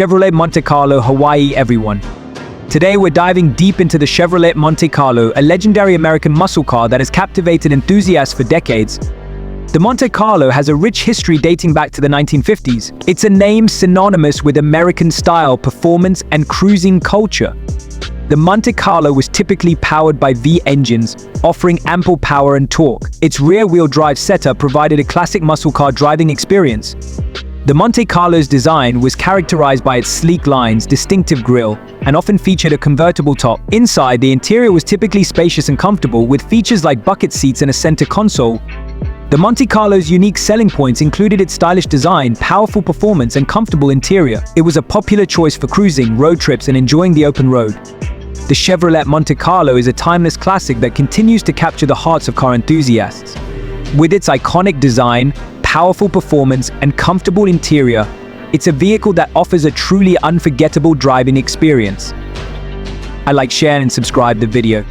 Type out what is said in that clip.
Chevrolet Monte Carlo, Hawaii, everyone. Today we're diving deep into the Chevrolet Monte Carlo, a legendary American muscle car that has captivated enthusiasts for decades. The Monte Carlo has a rich history dating back to the 1950s. It's a name synonymous with American style, performance, and cruising culture. The Monte Carlo was typically powered by V engines, offering ample power and torque. Its rear-wheel drive setup provided a classic muscle car driving experience. The Monte Carlo's design was characterized by its sleek lines, distinctive grille, and often featured a convertible top. Inside, the interior was typically spacious and comfortable, with features like bucket seats and a center console. The Monte Carlo's unique selling points included its stylish design, powerful performance, and comfortable interior. It was a popular choice for cruising, road trips, and enjoying the open road. The Chevrolet Monte Carlo is a timeless classic that continues to capture the hearts of car enthusiasts. With its iconic design, powerful performance, and comfortable interior, it's a vehicle that offers a truly unforgettable driving experience. I'd like, share, and subscribe the video.